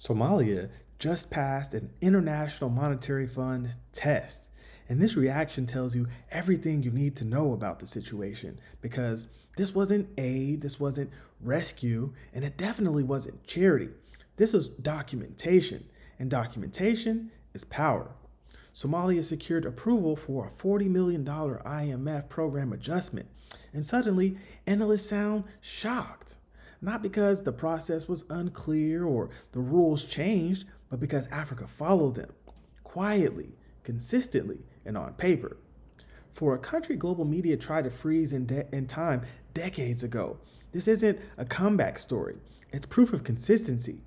Somalia just passed an International Monetary Fund test. And this reaction tells you everything you need to know about the situation because this wasn't aid, this wasn't rescue, and it definitely wasn't charity. This is documentation, and documentation is power. Somalia secured approval for a $40 million IMF program adjustment, and suddenly analysts sound shocked. Not because the process was unclear or the rules changed, but because Africa followed them quietly, consistently, and on paper. For a country global media tried to freeze in time decades ago, this isn't a comeback story. It's proof of consistency.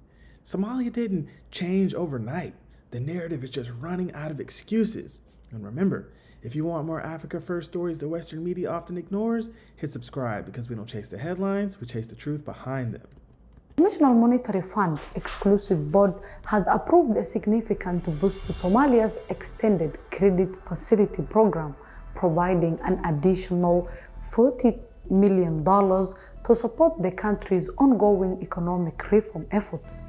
Somalia didn't change overnight. The narrative is just running out of excuses. And remember, if you want more Africa First stories that Western media often ignores, hit subscribe because we don't chase the headlines, we chase the truth behind them. The National Monetary Fund Exclusive Board has approved a significant boost to Somalia's extended credit facility program, providing an additional $40 million to support the country's ongoing economic reform efforts.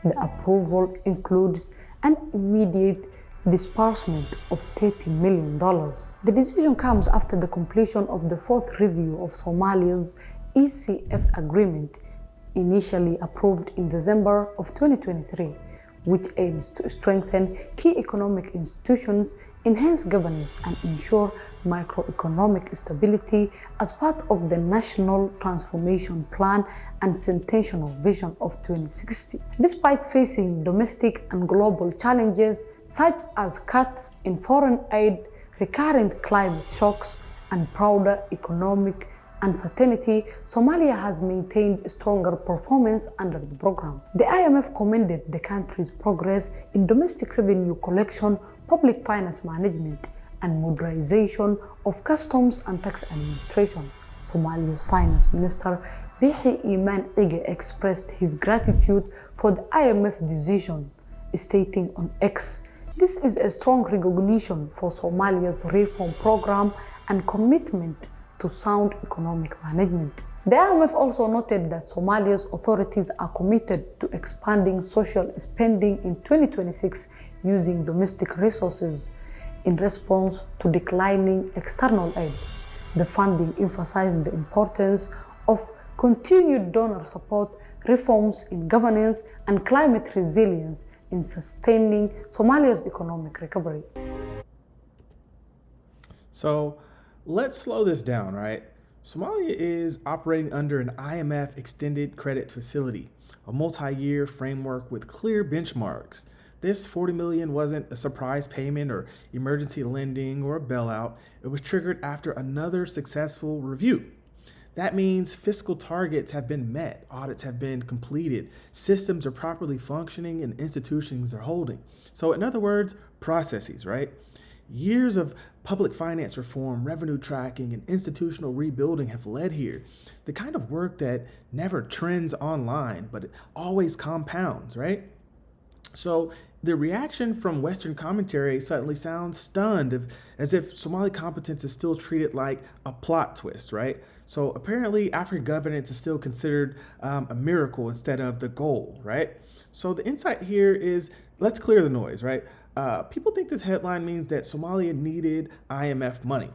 The approval includes an immediate disbursement of $30 million. The decision comes after the completion of the fourth review of Somalia's ECF agreement, initially approved in December of 2023, which aims to strengthen key economic institutions, enhance governance, and ensure macroeconomic stability as part of the National Transformation Plan and Centennial Vision of 2060. Despite facing domestic and global challenges such as cuts in foreign aid, recurrent climate shocks, and broader economic uncertainty, Somalia has maintained stronger performance under the program. The IMF commended the country's progress in domestic revenue collection, public finance management, and modernization of customs and tax administration. Somalia's Finance Minister Mr.EmpowerTV expressed his gratitude for the IMF decision, stating on X, "This is a strong recognition for Somalia's reform program and commitment to sound economic management." The IMF also noted that Somalia's authorities are committed to expanding social spending in 2026 using domestic resources in response to declining external aid. The funding emphasized the importance of continued donor support, reforms in governance, and climate resilience in sustaining Somalia's economic recovery. So let's slow this down, right? Somalia is operating under an IMF extended credit facility, a multi-year framework with clear benchmarks. This $40 million wasn't a surprise payment or emergency lending or a bailout. It was triggered after another successful review. That means fiscal targets have been met, audits have been completed, systems are properly functioning, and institutions are holding. So in other words, processes, right? Years of public finance reform, revenue tracking, and institutional rebuilding have led here. The kind of work that never trends online, but it always compounds, right? So the reaction from Western commentary suddenly sounds stunned, as if Somali competence is still treated like a plot twist, right? So apparently African governance is still considered a miracle instead of the goal, right? So the insight here is, let's clear the noise, right? People think this headline means that Somalia needed IMF money.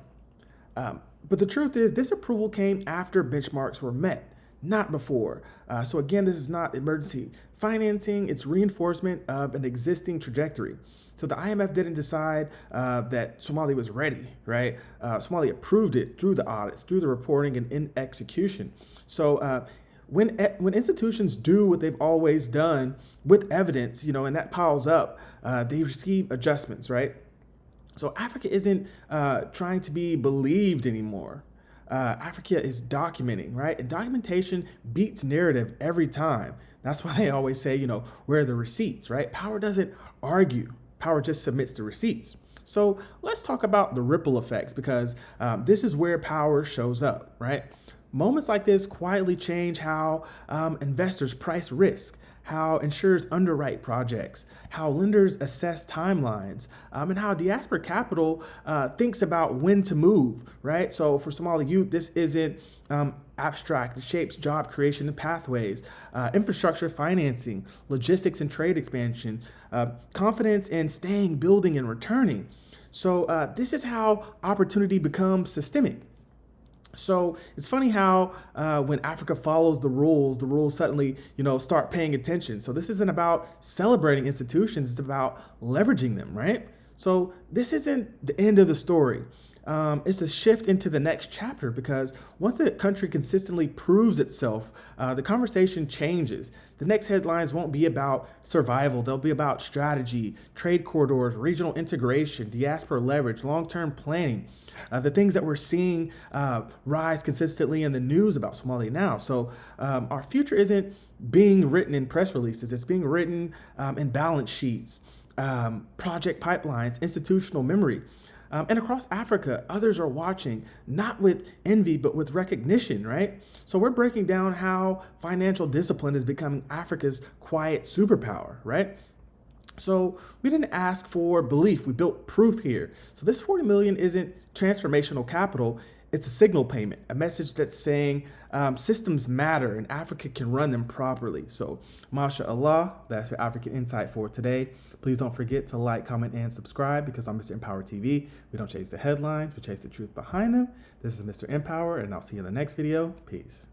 But the truth is this approval came after benchmarks were met, not before. So again, this is not emergency financing, it's reinforcement of an existing trajectory. So the IMF didn't decide that Somalia was ready, right? Somalia approved it through the audits, through the reporting, and in execution. So when institutions do what they've always done with evidence, and that piles up, they receive adjustments, right? So Africa isn't trying to be believed anymore. Africa is documenting, right? And documentation beats narrative every time. That's why they always say, where are the receipts, right? Power doesn't argue. Power just submits the receipts. So let's talk about the ripple effects because this is where power shows up, right? Moments like this quietly change how investors price risk, how insurers underwrite projects, how lenders assess timelines, and how diaspora capital thinks about when to move, right? So for Somali youth, this isn't abstract. It shapes job creation and pathways, infrastructure financing, logistics and trade expansion, confidence in staying, building, and returning. So this is how opportunity becomes systemic. So it's funny how when Africa follows the rules suddenly, start paying attention. So this isn't about celebrating institutions, it's about leveraging them, right? So this isn't the end of the story. It's a shift into the next chapter, because once a country consistently proves itself, the conversation changes. The next headlines won't be about survival. They'll be about strategy, trade corridors, regional integration, diaspora leverage, long-term planning, the things that we're seeing rise consistently in the news about Somalia now. So our future isn't being written in press releases. It's being written in balance sheets, project pipelines, institutional memory. And across Africa, others are watching, not with envy, but with recognition, right? So we're breaking down how financial discipline is becoming Africa's quiet superpower, right? So we didn't ask for belief, we built proof here. So this 40 million isn't transformational capital, it's a signal payment, a message that's saying systems matter and Africa can run them properly. So mashallah, that's your African Insight for today. Please don't forget to like, comment, and subscribe, because I'm MrEmpowerTV. We don't chase the headlines, we chase the truth behind them. This is Mr. Empower, and I'll see you in the next video. Peace.